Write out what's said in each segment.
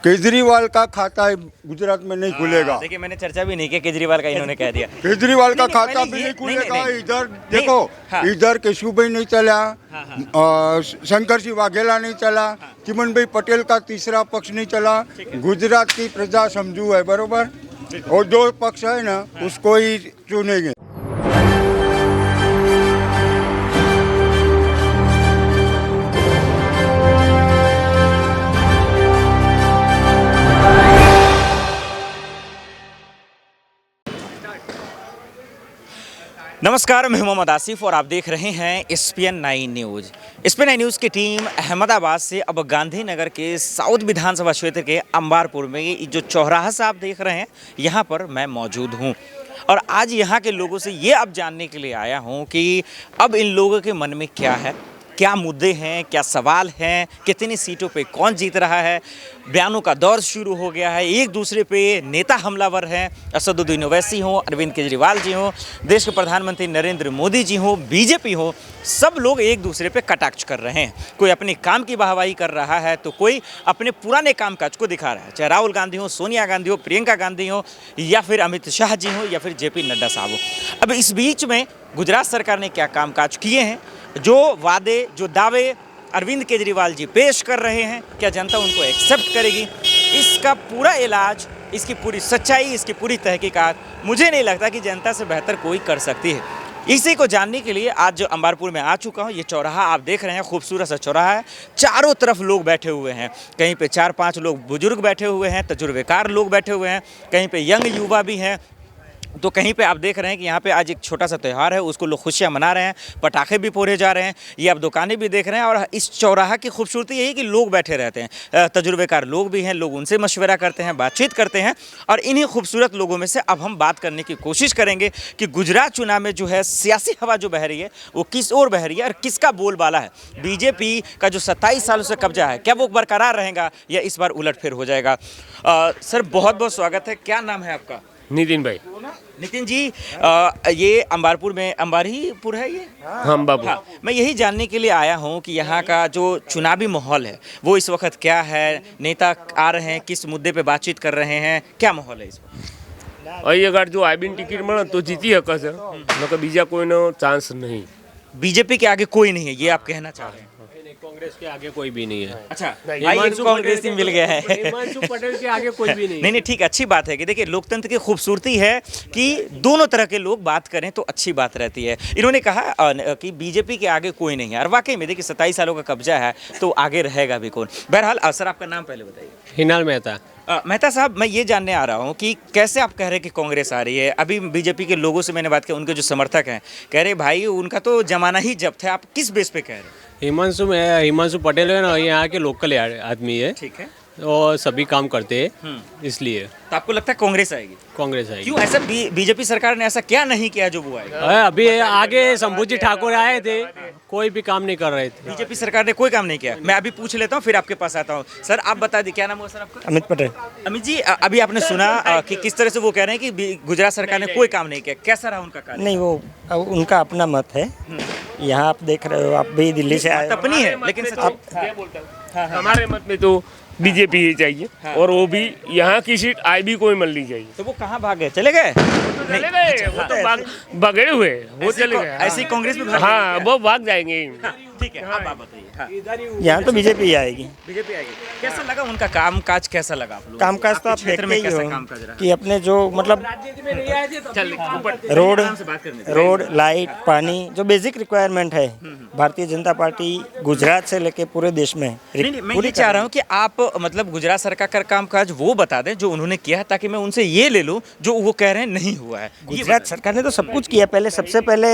केजरीवाल का खाता गुजरात में नहीं खुलेगा। देखिए मैंने चर्चा भी नहीं की, केजरीवाल का इन्होंने कह दिया। केजरीवाल का नहीं, खाता पहले भी ये- नहीं खुलेगा। नहीं, इधर नहीं, देखो, हाँ। इधर केशुभाई नहीं चला, हाँ, शंकर सिंह वाघेला नहीं चला, चिमन भाई पटेल का तीसरा पक्ष नहीं चला। गुजरात की प्रजा समझू है, बरोबर। और जो पक्ष है ना उसको ही चुनेंगे। नमस्कार, मैं मोहम्मद आसिफ और आप देख रहे हैं SPN 9 न्यूज़। SPN 9 न्यूज़ की टीम अहमदाबाद से अब गांधीनगर के साउथ विधानसभा क्षेत्र के अंबारपुर में ये जो चौराहा सा आप देख रहे हैं, यहाँ पर मैं मौजूद हूँ। और आज यहाँ के लोगों से ये अब जानने के लिए आया हूँ कि अब इन लोगों के मन में क्या है, क्या मुद्दे हैं, क्या सवाल हैं, कितनी सीटों पे कौन जीत रहा है। बयानों का दौर शुरू हो गया है, एक दूसरे पे नेता हमलावर हैं। असदुद्दीन ओवैसी हो, अरविंद केजरीवाल जी हो, देश के प्रधानमंत्री नरेंद्र मोदी जी हो, बीजेपी हो, सब लोग एक दूसरे पे कटाक्ष कर रहे हैं। कोई अपने काम की वाहवाही कर रहा है तो कोई अपने पुराने कामकाज को दिखा रहा है। चाहे राहुल गांधी हो, सोनिया गांधी हो, प्रियंका गांधी हो, या फिर अमित शाह जी हो, या फिर JP नड्डा साहब हो। अब इस बीच में गुजरात सरकार ने क्या कामकाज किए हैं, जो वादे, जो दावे अरविंद केजरीवाल जी पेश कर रहे हैं, क्या जनता उनको एक्सेप्ट करेगी? इसका पूरा इलाज, इसकी पूरी सच्चाई, इसकी पूरी तहकीकात मुझे नहीं लगता कि जनता से बेहतर कोई कर सकती है। इसी को जानने के लिए आज जो अंबारपुर में आ चुका हूँ, ये चौराहा आप देख रहे हैं, खूबसूरत सा चौराहा है। चारों तरफ लोग बैठे हुए हैं, कहीं पे 4-5 लोग बुजुर्ग बैठे हुए हैं, तजुर्बेकार लोग बैठे हुए हैं, कहीं पे यंग युवा भी हैं, तो कहीं पे आप देख रहे हैं कि यहाँ पे आज एक छोटा सा त्यौहार है, उसको लोग खुशियाँ मना रहे हैं, पटाखे भी फोड़े जा रहे हैं, ये आप दुकानें भी देख रहे हैं। और इस चौराहा की खूबसूरती यही कि लोग बैठे रहते हैं, तजुर्बेकार लोग भी हैं, लोग उनसे मशवरा करते हैं, बातचीत करते हैं। और इन्हीं खूबसूरत लोगों में से अब हम बात करने की कोशिश करेंगे कि गुजरात चुनाव में जो है सियासी हवा जो बह रही है वो किस ओर बह रही है और किसका बोलबाला है। बीजेपी का जो 27 सालों से कब्जा है, क्या वो बरकरार रहेगा या इस बार उलटफेर हो जाएगा? सर बहुत बहुत स्वागत है, क्या नाम है आपका? नितिन भाई। नितिन जी, ये अंबारपुर में, अंबारीपुर है ये? हाँ बाबू। हाँ, मैं यही जानने के लिए आया हूँ कि यहाँ का जो चुनावी माहौल है वो इस वक्त क्या है, नेता आ रहे हैं, किस मुद्दे पे बातचीत कर रहे हैं, क्या माहौल है इस वक्त? અહીં અગર જો આઈબીન ટિકિટ મળે તો જીતી શકે, નકર બીજા કોઈનો ચાન્સ નહીં। बीजेपी के आगे कोई नहीं है, ये आप कहना चाह रहे हैं? कांग्रेस के आगे कोई भी नहीं है। अच्छा भाई, इनको कांग्रेस ही मिल गया है। हिमांशु पटेल के आगे कोई भी नहीं। नहीं, ठीक, अच्छी बात है कि देखिए लोकतंत्र की खूबसूरती है कि दोनों तरह के लोग बात करें तो अच्छी बात रहती है। इन्होंने कहा कि बीजेपी के आगे कोई नहीं है, और वाकई में देखिए 27 सालों का कब्जा है तो आगे रहेगा भी कौन। बहरहाल सर, आपका नाम पहले बताइए। हिनाल मेहता। मेहता साहब, मैं ये जानने आ रहा हूँ कि कैसे आप कह रहे हैं कि कांग्रेस आ रही है। अभी बीजेपी के लोगों से मैंने बात की, उनके जो समर्थक हैं कह रहे भाई उनका तो जमाना ही जब्त है। आप किस बेस पे कह रहे हैं? हिमांशु पटेल है ना, यहाँ के लोकल आदमी है, ठीक है, और सभी काम करते हैं, इसलिए तो आपको लगता है कांग्रेस आएगी? कांग्रेस आएगी। क्यों ऐसा? बीजेपी सरकार ने ऐसा क्या नहीं किया जो वो आएगा? अभी आगे शंभूजी ठाकुर आए थे, कोई भी काम नहीं कर रहे थे। बीजेपी सरकार ने कोई काम नहीं किया। मैं अभी पूछ लेता हूँ, फिर आपके पास आता हूँ। सर आप बता दी, क्या नाम हुआ सर आपका? अमित पटेल। अमित जी, अभी आपने सुना कि किस तरह से वो कह रहे हैं कि गुजरात सरकार ने कोई काम नहीं किया। कैसा रहा उनका कार्य? नहीं, वो अब उनका अपना मत है। यहाँ आप देख रहे हो, आप भी दिल्ली से आए हो। अपनी है, लेकिन हमारे मत में तो बीजेपी ही चाहिए, और वो भी यहाँ की सीट आई भी कोई मिलनी चाहिए। तो वो कहाँ भाग गए? चले गए? चले गए, वो तो भगे हुए, वो चले गए। ऐसी कांग्रेस में भाग हाँ, वो भाग जाएंगे। ठीक है, अब आप बताइए। हाँ, यहाँ तो बीजेपी ही आएगी। बीजेपी आएगी। कैसा लगा उनका कामकाज? कैसा लगा आप लोगों को? कामकाज तो आप क्षेत्र में देखते ही कैसा हो कामकाज रहा? कि अपने जो मतलब रोड, लाइट, पानी, जो बेसिक रिक्वायरमेंट है, भारतीय जनता पार्टी गुजरात से लेके पूरे देश में नहीं, मैं ये चाह रहा हूँ कि आप मतलब गुजरात सरकार का कामकाज वो बता दें जो उन्होंने किया है, ताकि मैं उनसे ये ले लूँ जो वो कह रहे हैं नहीं हुआ है। गुजरात सरकार ने तो सब कुछ किया। पहले सबसे पहले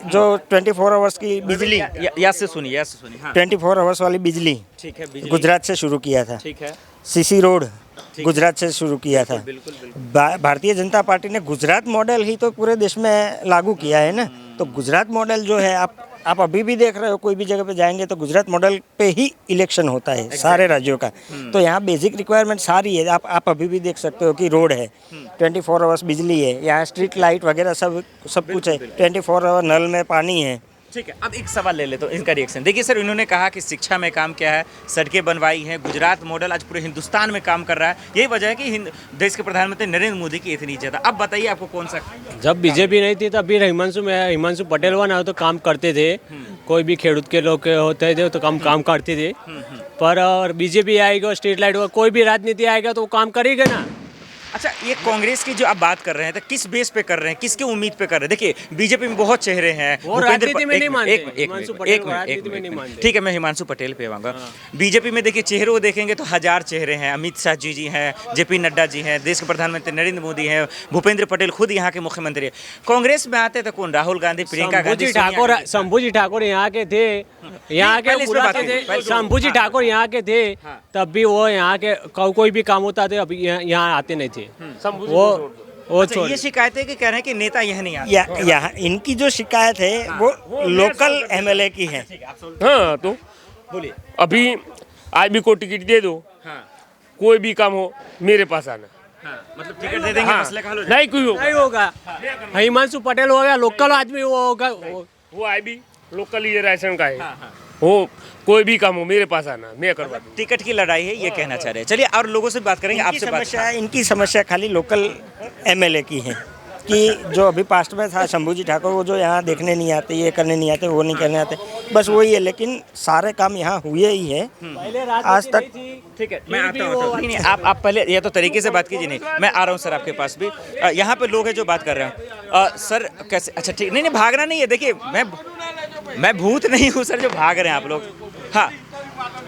जो 24 आवर्स की बिजली, याद से सुनिए। हाँ, 24 आवर्स वाली बिजली ठीक है, बिजली गुजरात से शुरू किया था। ठीक है, सीसी रोड गुजरात से शुरू किया था। भारतीय जनता पार्टी ने गुजरात मॉडल ही तो पूरे देश में लागू किया है ना। तो गुजरात मॉडल जो है, आप अभी भी देख रहे हो, कोई भी जगह पे जाएंगे तो गुजरात मॉडल पे ही इलेक्शन होता है सारे राज्यों का। तो यहाँ बेसिक रिक्वायरमेंट सारी है। आप अभी भी देख सकते हो कि रोड है, 24 आवर्स बिजली है, यहाँ स्ट्रीट लाइट वगैरह सब कुछ है, 24 आवर नल में पानी है, ठीक है, अब एक सवाल ले ले तो इनका रिएक्शन देखिए सर। इन्होंने कहा कि शिक्षा में काम किया है, सड़कें बनवाई हैं, गुजरात मॉडल आज पूरे हिंदुस्तान में काम कर रहा है। यही वजह है कि देश के प्रधानमंत्री नरेंद्र मोदी की इतनी इज्जत है। अब बताइए आपको कौन सा जब बीजेपी नहीं थी तब भी हिमांशु पटेल हुआ ना तो काम करते थे, कोई भी खेडूत के लोग होते थे तो काम करते थे। पर और बीजेपी आएगा, स्ट्रीट लाइट होगा, कोई भी राजनीति आएगा तो वो काम करेगा ना। अच्छा, ये कांग्रेस की जो आप बात कर रहे हैं तो किस बेस पे कर रहे हैं, किसके उम्मीद पे कर रहे हैं? देखिए बीजेपी में बहुत चेहरे हैं, वो राजनीति में नहीं मानते। हिमांशु पटेल एक को राजनीति में नहीं मानते। ठीक है, मैं हिमांशु पटेल पे आऊंगा। बीजेपी में देखिए चेहरों को देखेंगे तो हजार चेहरे हैं। अमित शाह जी हैं, जेपी नड्डा जी हैं, देश के प्रधानमंत्री नरेंद्र मोदी हैं, भूपेंद्र पटेल खुद यहाँ के मुख्यमंत्री हैं। कांग्रेस में आते तो कौन? राहुल गांधी, प्रियंका गांधी, शंभू जी ठाकुर यहाँ के थे, यहाँ के बुलाते थे। शंभू जी ठाकुर यहाँ के थे, तब भी वो यहाँ के कोई भी काम होता थे, अब यहाँ आते नहीं थे। वो अच्छा, ये शिकायतें कि कह रहे हैं कि नेता यह नहीं आते। यहाँ इनकी जो शिकायत है वो लोकल एमएलए की है। हाँ तो बोलिए। अभी आज भी को टिकट दे दो, हाँ, कोई भी काम हो मेरे पास आना। हाँ, मतलब टिकट दे देंगे, हाँ, मसले का हल हो जाएगा। नहीं कोई होगा। नहीं होगा। हिमांशु पटेल हो गया, लोकल आदमी वो होगा। वो आई भी लोकल ये राशन का है। वो कोई भी काम हो मेरे पास आना, मैं करवा दूँ। टिकट की लड़ाई है, ये कहना चाह रहे हैं। चलिए और लोगों से बात करेंगे, आपसे बात। इनकी समस्या खाली लोकल एमएलए की है कि जो अभी पास्ट में था शंभू जी ठाकुर, वो जो यहाँ देखने नहीं आते, ये करने नहीं आते, वो नहीं करने आते, बस वही है। लेकिन सारे काम यहाँ हुए ही है आज तक। ठीक है, मैं आता हूँ। नहीं, आप पहले ये तो तरीके से बात कीजिए। नहीं, मैं आ रहा हूँ सर आपके पास भी। यहाँ पे लोग हैं जो बात कर रहे हैं। सर कैसे? अच्छा ठीक, नहीं भागना नहीं है। देखिए मैं भूत नहीं हूँ सर जो भाग रहे हैं आप लोग। हाँ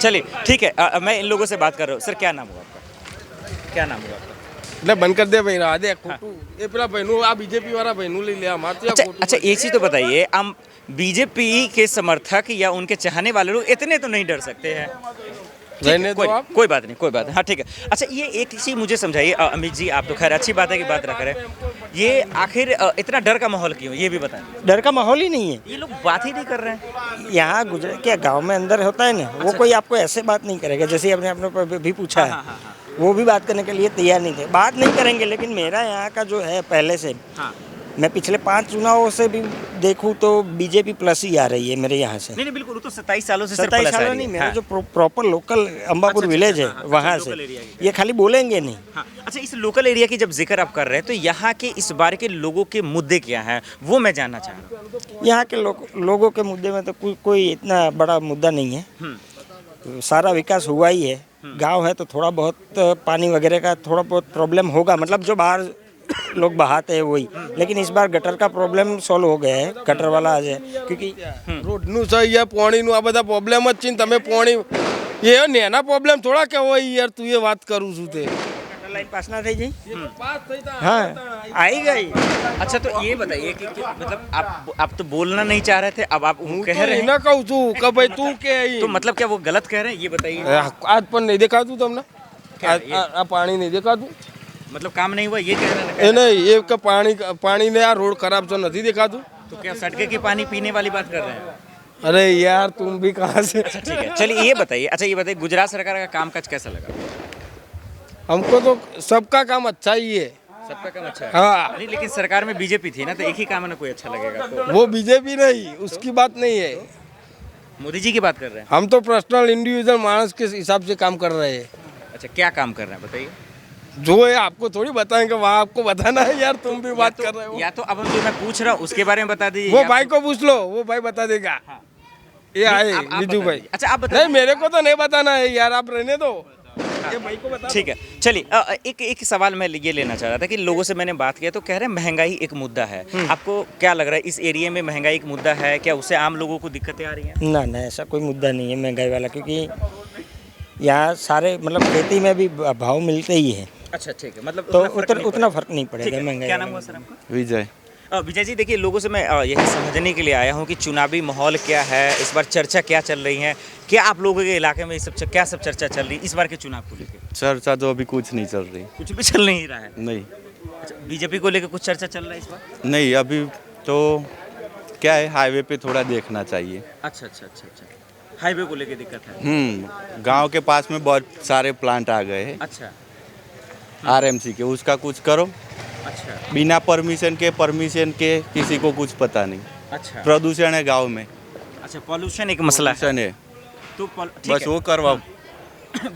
चलिए ठीक है, मैं इन लोगों से बात कर रहा हूँ। सर क्या नाम हुआ आपका? क्या नाम हुआ आपका? એટલે બંધ કરી દે ભાઈ રાહ દે ખોટું એ પેલા ભાઈનું આ બીજેપી वाला भाईનું લઈ લે અમારથી આ ખોટું अच्छा एक चीज तो बताइए, हम बीजेपी के समर्थक या उनके चाहने वाले लोग इतने तो नहीं डर सकते हैं? रहने दो आप। कोई बात नहीं, कोई बात नहीं। हाँ ठीक है। अच्छा ये एक चीज मुझे समझाइए अमित जी, आप तो खैर अच्छी बात है कि बात रख रहे हैं। ये आखिर इतना डर का माहौल क्यों, ये भी बताएं। डर का माहौल ही नहीं है। ये लोग बात ही नहीं कर रहे हैं। यहाँ गुजरात क्या गांव में अंदर होता है ना, वो कोई आपको ऐसे बात नहीं करेगा। जैसे अपने अपने भी पूछा है, वो भी बात करने के लिए तैयार नहीं थे, बात नहीं करेंगे। लेकिन मेरा यहाँ का जो है पहले से, मैं पिछले 5 चुनावों से भी देखूं तो बीजेपी प्लस ही आ रही है मेरे यहाँ से। नहीं बिल्कुल, वो तो 27 सालों से सिर्फ 27 प्लस आ सालों रही नहीं, है। मेरा हाँ। जो प्रॉपर लोकल अंबापुर विलेज है वहाँ से, ये खाली बोलेंगे नहीं। हाँ। अच्छा इस लोकल एरिया की जब जिक्र आप कर रहे हैं तो यहाँ के इस बार के लोगों के मुद्दे क्या हैं वो मैं जानना चाह रहा हूँ। यहाँ के लोगों के मुद्दे में तो कोई इतना बड़ा मुद्दा नहीं है। सारा विकास हुआ ही है। गांव है तो थोड़ा बहुत पानी वगैरह का थोड़ा बहुत प्रॉब्लम होगा, मतलब जो बाहर लोग बहाते हैं वही। लेकिन इस बार गटर का प्रॉब्लम सॉल्व हो गया है, गटर वाला आ जाए, क्योंकि રોડનું છે યાર, પાણીનું આ બધા પ્રોબ્લેમ જ છે ને તમે પાણી એ નેના પ્રોબ્લેમ થોડા કે હોય યાર, તું એ વાત કરું છું તે लाइन पास ना થઈ જાય। हाँ आई गई। अच्छा तो ये बताइए कि मतलब आप तो बोलना नहीं चाह रहे थे, अब आप कह रहे हैं એને કહું છું કે ભાઈ તું કે तो मतलब क्या वो गलत कह रहे हैं, ये बताइए। આજ પણ નહીં દેખાતું તમને? આ પાણી નહીં દેખાતું? मतलब काम नहीं हुआ ये कह रहे हैं? એ નહીં, એ કે પાણી ને આ રોડ ખરાબ છે નથી દેખાતું? तो क्या सड़के के पानी पीने वाली बात कर रहे हैं? अरे यार तुम भी कहाँ से। अच्छा ठीक है, चलिए ये बताइए। अच्छा ये बताइए गुजरात सरकार का कामकाज कैसा लगा? हमको तो सबका काम अच्छा ही है। सबका काम अच्छा है। हाँ, नहीं लेकिन सरकार में बीजेपी थी ना, तो एक ही काम है ना, कोई अच्छा लगेगा आपको? वो बीजेपी नहीं, उसकी बात नहीं है। मोदी जी की बात कर रहे हैं? हम तो पर्सनल इंडिविजुअल मानस के हिसाब से काम कर रहे हैं। अच्छा क्या काम कर रहे हैं बताइए। जो है आपको थोड़ी बताएंगे, वहाँ आपको बताना है यार, तुम भी बात कर रहे हो। या तो अब जो मैं पूछ रहा हूँ उसके बारे में बता दीजिए। वो भाई को पूछ लो, वो भाई बता देगा। ये आए आप विजू बता भाई। दीजिए। अच्छा आप नहीं बताइए। मेरे को तो नहीं बताना है यार, आप रहने दो, ये भाई को बता। ठीक है चलिए एक सवाल मैं ये लेना चाह रहा था कि लोगों से मैंने बात किया तो कह रहे हैं महंगाई एक मुद्दा है। आपको क्या लग रहा है इस एरिया में महंगाई एक मुद्दा है क्या? उससे आम लोगों को दिक्कतें आ रही हैं? ना ना ऐसा कोई मुद्दा नहीं है महंगाई वाला, क्योंकि यहाँ सारे मतलब खेती में भी भाव मिलते ही है, अच्छा ठीक है, मतलब तो उतना फर्क नहीं उतना फर्क नहीं पड़ेगा। ठीक पड़ेगा है, महंगाई क्या नाम वाला। हुआ सर आपका? विजय। विजय जी देखिए लोगों से मैं यही समझने के लिए आया हूँ कि चुनावी माहौल क्या है, इस बार चर्चा क्या चल रही है, क्या आप लोगों के इलाके में क्या सब चर्चा चल रही है इस बार के चुनाव को लेकर? चर्चा तो अभी कुछ नहीं चल रही। कुछ भी चल नहीं रहा है? नहीं अच्छा बीजेपी को लेकर कुछ चर्चा चल रहा है इस बार? नहीं अभी तो क्या है, हाईवे पे थोड़ा देखना चाहिए। अच्छा अच्छा अच्छा अच्छा, हाईवे को लेकर दिक्कत है। गांव के पास में बहुत सारे प्लांट आ गए हैं अच्छा आरएमसी के, उसका कुछ करो। अच्छा बिना परमिशन के किसी को कुछ पता नहीं। अच्छा प्रदूषण है गांव में। अच्छा पॉल्यूशन एक मसला है Pollution है तो ठीक बस है। वो करवाओ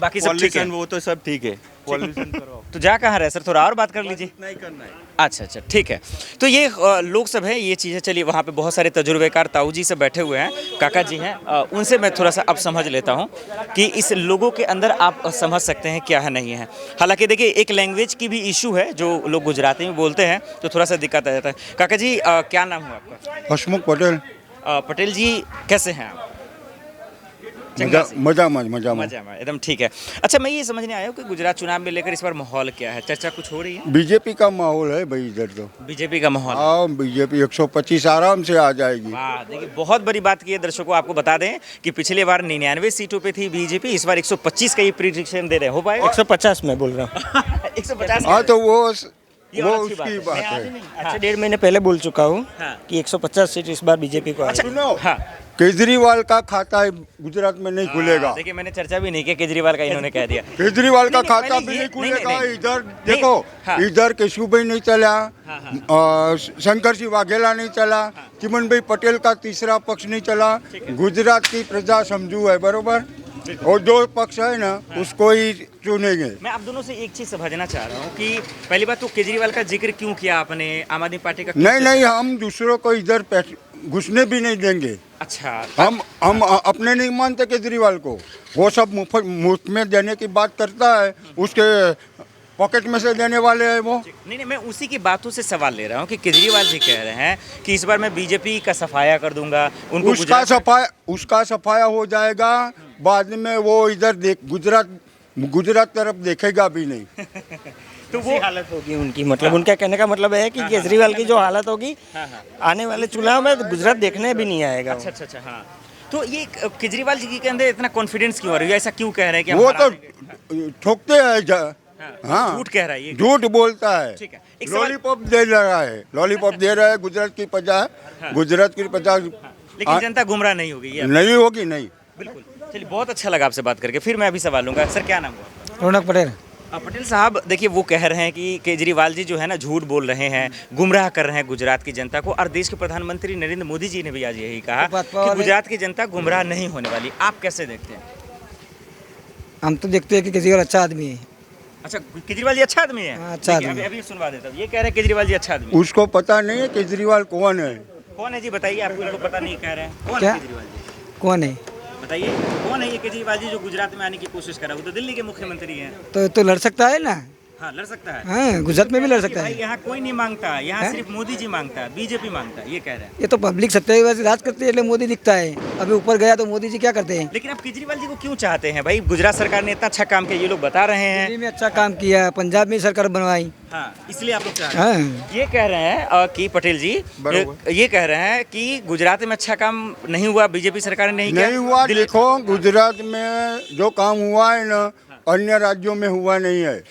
बाकी सब ठीक है पॉल्यूशन वो तो सब ठीक है पॉल्यूशन करवाओ तो जा कहाँ रहे सर थोड़ा और बात कर लीजिए नहीं करना है अच्छा अच्छा ठीक है तो ये लोग सब हैं ये चीज़ें चलिए वहाँ पे बहुत सारे तजुर्बेकार ताऊ जी से बैठे हुए हैं काका जी हैं उनसे मैं थोड़ा सा अब समझ लेता हूँ कि इस लोगों के अंदर आप समझ सकते हैं क्या है नहीं है हालांकि देखिए एक लैंग्वेज की भी इशू है जो लोग गुजराती में बोलते हैं तो थोड़ा सा दिक्कत आ जाता है काका जी क्या नाम हुआ आपका हसमुख पटेल पटेल जी कैसे हैं आप मजा में मजा में एकदम ठीक है अच्छा मैं ये समझने आया हूँ कि गुजरात चुनाव में लेकर इस बार माहौल क्या है चर्चा कुछ हो रही है बीजेपी का माहौल है भाई इधर तो। बीजेपी का माहौल हाँ बीजेपी 125 आराम से आ जाएगी। वाह देखिए बहुत बड़ी बात की है दर्शकों आपको बता दें कि पिछले बार 99 सीटों पे थी बीजेपी इस बार 125 का ये प्रिडिक्शन दे रहे हैं हो पाएगा 150 में बोल रहा हूँ 150 हाँ तो वो ये वो और अच्छी उसकी बात बात है। है। अच्छा 1.5 महीने पहले बोल चुका हूँ हाँ। कि 150 सीट इस बार बीजेपी को आएगी। सुनो हाँ केजरीवाल का खाता है गुजरात में नहीं खुलेगा। देखिए मैंने चर्चा भी नहीं की केजरीवाल का इन्होंने कह दिया केजरीवाल का नहीं, खाता पहले भी ये- नहीं खुलेगा। नहीं, नहीं। इधर नहीं, देखो हाँ। इधर केशु भाई नहीं चला, हाँ, शंकर सिंह वाघेला नहीं चला, चिमन भाई पटेल का तीसरा पक्ष नहीं चला। गुजरात की प्रजा समझू है बरोबर और जो पक्ष है ना उसको ही चुनेंगे। मैं आप दोनों से एक चीज समझना चाह रहा हूँ कि पहली बात तो केजरीवाल का जिक्र क्यों किया आपने आम आदमी पार्टी का क्यों नहीं नहीं हम दूसरों को इधर घुसने भी नहीं देंगे। अच्छा हम अपने नहीं मानते केजरीवाल को, वो सब मुफ्त में देने की बात करता है, उसके पॉकेट में से देने वाले हैं वो। नहीं नहीं मैं उसी की बातों से सवाल ले रहा हूँ कि केजरीवाल जी कह रहे हैं कि इस बार मैं बीजेपी का सफाया कर दूंगा उनको उसका सफाया हो जाएगा बाद में। वो इधर गुजरात तरफ देखेगा भी नहीं। तो वो हालत होगी उनकी मतलब उनका कहने का मतलब है कि केजरीवाल की जो हालत होगी आने वाले चुनाव में गुजरात देखने भी नहीं आएगा। अच्छा अच्छा अच्छा हाँ तो ये केजरीवाल जी के अंदर इतना कॉन्फिडेंस क्यों आ रही है ऐसा क्यों कह रहे हैं कि हम वो हरा तो देंगे? ठोकते हैं हाँ झूठ कह रहा है ये झूठ बोलता है। ठीक है एक सवाल लॉलीपॉप दे रहा है, लॉलीपॉप दे रहा है गुजरात की प्रजा। गुजरात की प्रजा लेकिन जनता गुमराह नहीं होगी ये नहीं होगी नहीं। बिल्कुल चलिए बहुत अच्छा लगा आपसे बात करके फिर मैं अभी सवाल लूंगा सर क्या नाम हुआ रौनक पटेल पटेल साहब देखिए वो कह रहे हैं कि केजरीवाल जी जो है ना झूठ बोल रहे हैं गुमराह कर रहे हैं गुजरात की जनता को और देश के प्रधानमंत्री नरेंद्र मोदी जी ने भी आज यही कहा कि गुजरात की जनता गुमराह नहीं होने वाली आप कैसे देखते हैं हम तो देखते हैं कि केजरीवाल अच्छा आदमी है। अच्छा केजरीवाल जी अच्छा आदमी है हाँ, अच्छा देखिए, आदमी अभी सुनवा देता हूँ ये कह रहे हैं केजरीवाल जी अच्छा आदमी है। उसको पता नहीं है केजरीवाल कौन है। कौन है जी बताइए आपको इनको पता नहीं कह रहे हैं कौन क्या? है केजरीवाल जी कौन है? बताइए कौन है ये केजरीवाल जी जो गुजरात में आने की कोशिश कर रहा है वो तो दिल्ली के मुख्यमंत्री हैं तो लड़ सकता है ना। हाँ लड़ सकता है हाँ गुजरात में भी लड़ सकता भाई है। यहाँ कोई नहीं मांगता यहाँ सिर्फ मोदी जी मांगता है बीजेपी मांगता है ये कह रहे हैं ये तो पब्लिक सत्तावादी राज करती है इसलिए मोदी दिखता है। अभी ऊपर गया तो मोदी जी क्या करते हैं? लेकिन आप केजरीवाल जी को क्यों चाहते हैं भाई गुजरात सरकार ने इतना अच्छा काम किया ये लोग बता रहे हैं दिल्ली में अच्छा काम किया, पंजाब में सरकार बनवाई। हाँ इसलिए आप लोग चाह रहे हैं हाँ ये कह रहे हैं कि पटेल जी ये कह रहे हैं कि गुजरात में अच्छा काम नहीं हुआ बीजेपी सरकार ने नहीं किया नहीं हुआ। देखो गुजरात में जो काम हुआ है ना अन्य राज्यों में हुआ नहीं है।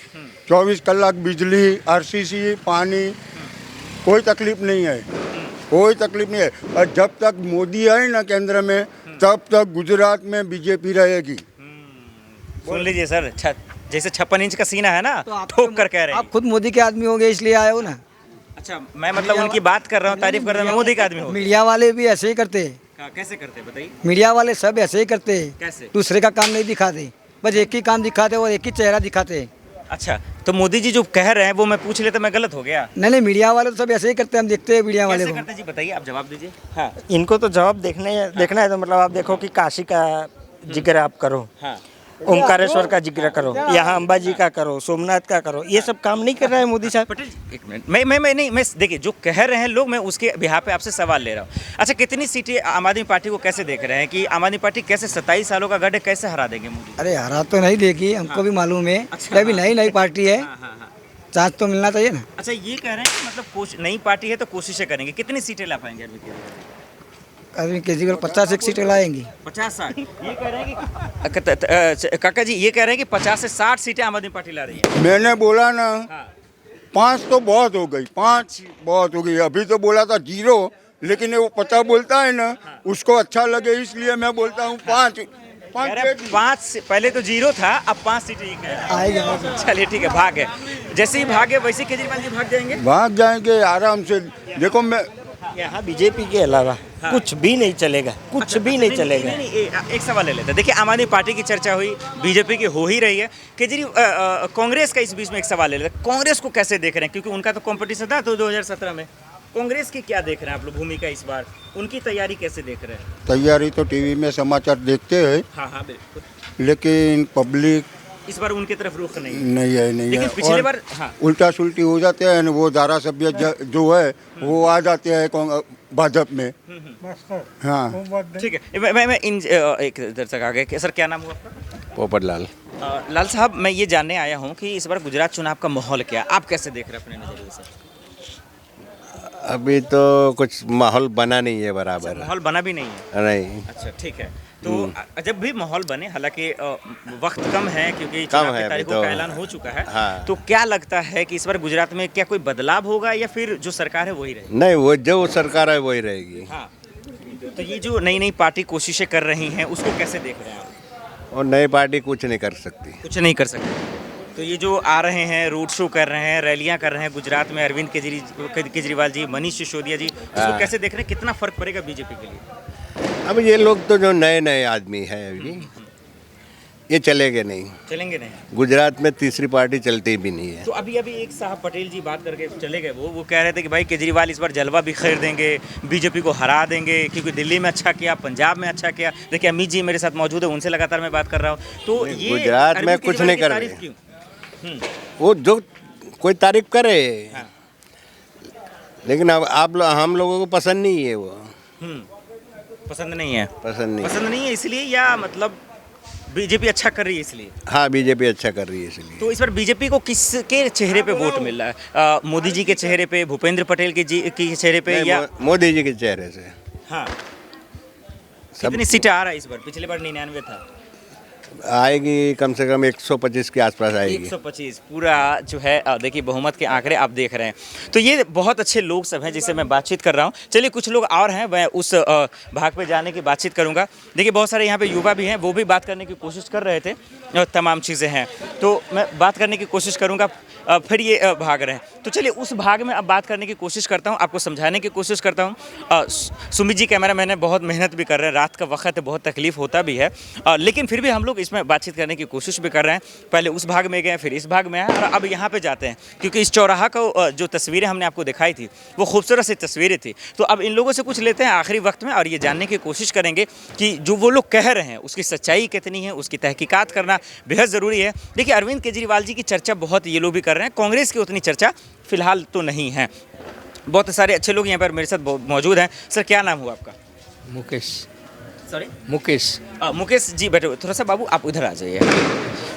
24 कलाक बिजली, आरसीसी, पानी, कोई तकलीफ नहीं है, कोई तकलीफ नहीं है। और जब तक मोदी है ना केंद्र में तब तक गुजरात में बीजेपी रहेगी। सुन लीजिए सर जैसे 56 इंच का सीना है ना तो ठोक कर कह रहे आप हैं खुद मोदी के आदमी हो गए इसलिए आए हो ना। अच्छा मैं मतलब उनकी बात कर रहा हूँ तारीफ कर रहा हूँ मैं मोदी का आदमी हूँ मीडिया वाले भी ऐसे ही करते हैं। कैसे करते हैं बताइए मीडिया वाले सब ऐसे ही करते हैं। कैसे? दूसरे का काम नहीं दिखाते, बस एक ही काम दिखाते और एक ही चेहरा दिखाते। अच्छा तो मोदी जी जो कह रहे हैं वो मैं पूछ लेता मैं गलत हो गया नहीं मीडिया वाले तो सब ऐसे ही करते हैं। हम देखते हैं मीडिया वाले कैसे को। करते जी बताइए आप जवाब दीजिए हाँ इनको तो जवाब देखना है तो मतलब आप देखो कि काशी का जिक्र आप करो, हाँ ओमकारेश्वर का जिक्र करो, यहाँ अंबाजी का करो, सोमनाथ का करो, ये सब काम नहीं कर रहा है मोदी साहब। पटेल जी, एक मिनट मैं नहीं मैं देखिए जो कह रहे हैं लोग मैं उसके बिहार पे आपसे सवाल ले रहा हूँ। अच्छा कितनी सीटें आम आदमी पार्टी को कैसे देख रहे हैं कि आम आदमी पार्टी कैसे 27 सालों का गढ़ है कैसे हरा देंगे मोदी? अरे हरा तो नहीं देखी, हमको भी मालूम है। अच्छा, अभी नई पार्टी है, हाँ हाँ हाँ चांस तो मिलना चाहिए ना। अच्छा ये कह रहे हैं कि मतलब नई पार्टी है तो कोशिशें करेंगे कितनी सीटें ला पाएंगे अरविंद केजरीवाल? अरविंद केजरीवाल 50 सीटें लाएंगी। 50-60 ये कह रहे हैं कि काका जी ये कह रहे हैं कि 50 से 60 सीटें आम आदमी पार्टी ला रही है। मैंने बोला ना हाँ 5 तो बहुत हो गई, 5 बहुत हो गई। अभी तो बोला था 0 लेकिन वो पता बोलता है ना उसको अच्छा लगे इसलिए मैं बोलता हूँ 5 कह रहे हैं 5 पहले तो 0 था अब 5 सीटें ये कह रहे हैं। आएगा। चलिए ठीक है भाग है जैसे ही भागे वैसे ही केजरीवाल जी भाग जाएंगे। भाग जाएंगे आराम से। देखो मैं यहाँ बीजेपी के अलावा कुछ भी नहीं चलेगा, कुछ भी नहीं चलेगा। एक सवाल ले लेते हैं। देखिए, आम आदमी पार्टी की चर्चा हुई, बीजेपी की हो ही रही है। केजरीवाल कांग्रेस का इस बीच में एक सवाल ले लेते हैं। कांग्रेस को कैसे देख रहे हैं, क्योंकि उनका तो कंपटीशन था तो 2017 में। कांग्रेस की क्या देख रहे हैं आप लोग भूमिका इस बार, उनकी तैयारी कैसे देख रहे हैं? तैयारी तो टीवी में समाचार देखते हैं, हाँ हाँ बिल्कुल। लेकिन पब्लिक इस बार उनकी तरफ रुख नहीं है। नहीं है, नहीं लेकिन है। पिछले और बार हाँ उल्टा सुल्टी हो जाते हैं, वो धारा सभ्य जो है वो आ जाते हैं भाजपा में। हाँ ठीक है। मैं इन एक दर्शक आ गए। सर क्या नाम हुआ आपका? पोपटलाल। लाल साहब, मैं ये जानने आया हूँ कि इस बार गुजरात चुनाव का माहौल क्या है, आप कैसे देख रहे हैं अपने नजरिए से? अभी तो कुछ माहौल बना नहीं है बराबर। माहौल बना भी नहीं है। नहीं। अच्छा ठीक है। तो जब भी माहौल बने, हालांकि वक्त कम है क्योंकि कम चुनाव है की अभी तारीखों तो। का ऐलान हो चुका है। हाँ। तो क्या लगता है कि इस बार गुजरात में क्या कोई बदलाव होगा या फिर जो सरकार है वही रहेगी? नहीं, वो जो सरकार है वही रहेगी। हाँ। तो ये जो नई नई पार्टी कोशिशें कर रही हैं उसको कैसे देख रहे हैं आप? और नई पार्टी कुछ नहीं कर सकती। कुछ नहीं कर सकते। तो ये जो आ रहे हैं, रोड शो कर रहे हैं, रैलियां कर रहे हैं गुजरात में, अरविंद केजरीवाल जी, मनीष सिसोदिया जी, उसको कैसे देख रहे हैं, कितना फर्क पड़ेगा बीजेपी के लिए? अब ये लोग तो जो नए नए आदमी हैं अभी, ये चलेंगे नहीं। चलेंगे नहीं। गुजरात में तीसरी पार्टी चलती भी नहीं है। तो अभी एक साहब पटेल जी बात करके चले गए, वो कह रहे थे कि भाई केजरीवाल इस बार जलवा बिखेर देंगे, बीजेपी को हरा देंगे, क्योंकि दिल्ली में अच्छा किया, पंजाब में अच्छा किया। देखिए अमित जी मेरे साथ मौजूद है, उनसे लगातार मैं बात कर रहा हूँ। तो ये गुजरात में अरविंद कुछ केजरीवाल नहीं की कर तारीफ रहे। क्यों? वो जो कोई तारीफ करे, हाँ। लेकिन अब हम लोगों को पसंद नहीं है वो। पसंद नहीं है। पसंद नहीं है इसलिए, या मतलब बीजेपी अच्छा कर रही है इसलिए? हाँ, बीजेपी अच्छा कर रही है इसलिए। तो इस बार बीजेपी को किसके चेहरे पे वोट मिल रहा है? मोदी जी के चेहरे पे, भूपेंद्र पटेल के चेहरे पे, नहीं, या मोदी जी के चेहरे से। हाँ। कितनी सीटें आ रहा है इस बार? पिछले बार 99 था। आएगी कम से कम 125 के आसपास आएगी। 125 पूरा जो है, देखिए बहुमत के आंकड़े आप देख रहे हैं। तो ये बहुत अच्छे लोग सब हैं जिससे मैं बातचीत कर रहा हूँ। चलिए कुछ लोग और हैं, मैं उस भाग पे जाने की बातचीत करूँगा। देखिए बहुत सारे यहाँ पे युवा भी हैं, वो भी बात करने की कोशिश कर रहे थे, तमाम चीज़ें हैं तो मैं बात करने की कोशिश करूँगा। फिर ये भाग रहे हैं, तो चलिए उस भाग में अब बात करने की कोशिश करता हूँ, आपको समझाने की कोशिश करता हूँ। सुमित जी कैमरा मैन बहुत मेहनत भी कर रहे हैं, रात का वक्त है, बहुत तकलीफ होता भी है, लेकिन फिर भी हम लोग इसमें बातचीत करने की कोशिश भी कर रहे हैं। पहले उस भाग में गए, फिर इस भाग में आए और अब यहाँ पे जाते हैं, क्योंकि इस चौराहा को जो तस्वीरें हमने आपको दिखाई थी वो खूबसूरत सी तस्वीरें थी। तो अब इन लोगों से कुछ लेते हैं आखिरी वक्त में और ये जानने की कोशिश करेंगे कि जो वो लोग कह रहे हैं उसकी सच्चाई कितनी है, उसकी तहकीकात करना बेहद ज़रूरी है। देखिए अरविंद केजरीवाल जी की चर्चा बहुत ये लोग भी कर रहे हैं, कांग्रेस की उतनी चर्चा फिलहाल तो नहीं है। बहुत सारे अच्छे लोग यहाँ पर मेरे साथ मौजूद हैं। सर क्या नाम हुआ आपका? मुकेश। सॉरी मुकेश जी बैठो थोड़ा सा, बाबू आप उधर आ जाइए।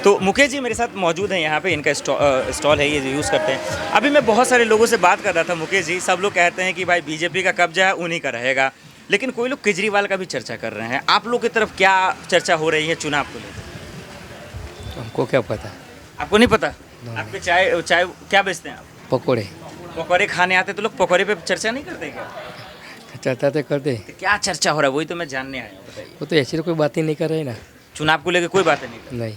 तो मुकेश जी मेरे साथ मौजूद हैं यहाँ पे, इनका स्टॉल है, ये यूज़ करते हैं। अभी मैं बहुत सारे लोगों से बात कर रहा था मुकेश जी, सब लोग कहते हैं कि भाई बीजेपी का कब्जा है उन्हीं का रहेगा, लेकिन कोई लोग केजरीवाल का भी चर्चा कर रहे हैं। आप लोग की तरफ क्या चर्चा हो रही है चुनाव को लेकर? हमको क्या पता? आपको नहीं पता? आपके चाय क्या बेचते हैं आप? पकौड़े खाने आते तो लोग पकौड़े पे चर्चा नहीं करते क्या? चर्चा तो करते, तो क्या चर्चा हो रहा है वही तो मैं जानने आया हूँ, बताइए। वो तो ऐसी तो कोई बात ही नहीं कर रहे ना। चुनाव को लेकर कोई बातें नहीं कर? नहीं।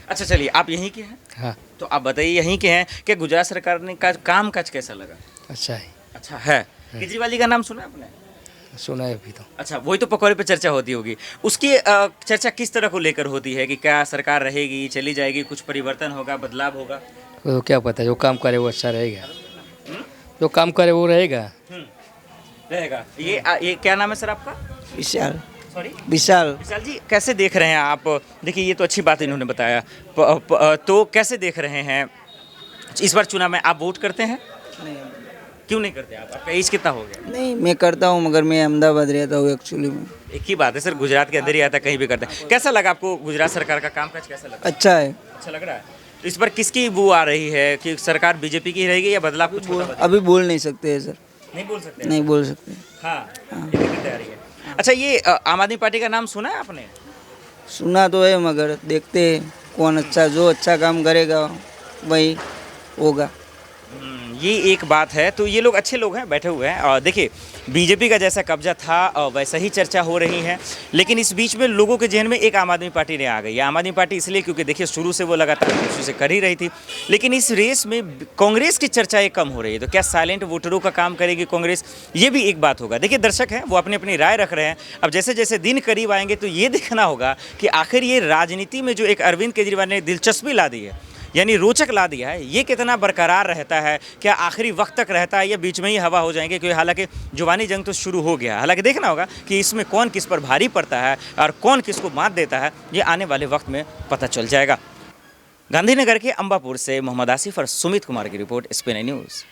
अच्छा चलिए, आप यहीं के हैं? हाँ। तो आप बताइए यहीं के हैं कि गुजरात सरकार ने का काम काज कैसा लगा? अच्छा है। अच्छा है। केजरीवाल जी का नाम सुना आपने? सुना है अभी तो। अच्छा, वही तो पकौड़े पे चर्चा होती होगी। उसकी चर्चा किस तरह को लेकर होती है कि क्या सरकार रहेगी, चली जाएगी, कुछ परिवर्तन होगा, बदलाव होगा? वो क्या पता, जो काम करे वो अच्छा रहेगा। जो काम करे वो रहेगा। रहेगा। ये क्या नाम है सर आपका? विशाल। सॉरी विशाल। विशाल जी, कैसे देख रहे हैं आप? देखिए ये तो अच्छी बात इन्होंने बताया, तो कैसे देख रहे हैं इस बार चुनाव में? आप वोट करते हैं? नहीं। क्यों नहीं करते आप? आपका एज कितना हो गया? नहीं, मैं करता हूँ मगर मैं अहमदाबाद रहता हूँ एक्चुअली में। एक ही बात है सर, गुजरात के अंदर ही आता, कहीं भी करते हैं। कैसा लगा आपको गुजरात सरकार का कामकाज, कैसा लगा? अच्छा है। अच्छा लग रहा है। तो इस बार किसकी वो आ रही है कि सरकार बीजेपी की रहेगी या बदलाव कुछ होगा? अभी बोल नहीं सकते हैं सर। नहीं बोल सकते? नहीं बोल सकते। हाँ, ये कितनी तैयारी है। अच्छा, ये आम आदमी पार्टी का नाम सुना है आपने? सुना तो है मगर देखते हैं कौन अच्छा, जो अच्छा काम करेगा वही होगा। ये एक बात है। तो ये लोग अच्छे लोग हैं, बैठे हुए हैं। और देखिए, बीजेपी का जैसा कब्जा था वैसा ही चर्चा हो रही है, लेकिन इस बीच में लोगों के जहन में एक आम आदमी पार्टी ने आ गई। आम आदमी पार्टी इसलिए क्योंकि देखिए शुरू से वो लगातार कोशिश कर ही रही थी, लेकिन इस रेस में कांग्रेस की चर्चाएं कम हो रही है। तो क्या साइलेंट वोटरों का काम करेगी कांग्रेस, ये भी एक बात होगा। देखिए, दर्शक हैं वो अपनी अपनी राय रख रहे हैं। अब जैसे जैसे दिन करीब आएंगे तो ये देखना होगा कि आखिर ये राजनीति में जो एक अरविंद केजरीवाल ने दिलचस्पी ला दी है, यानी रोचक ला दिया है, ये कितना बरकरार रहता है, क्या आखिरी वक्त तक रहता है या बीच में ही हवा हो जाएंगे। क्योंकि हालांकि जुबानी जंग तो शुरू हो गया, हालांकि देखना होगा कि इसमें कौन किस पर भारी पड़ता है और कौन किसको मात देता है, ये आने वाले वक्त में पता चल जाएगा। गांधीनगर के अंबापुर से मोहम्मद आसिफ और सुमित कुमार की रिपोर्ट, SPN न्यूज़।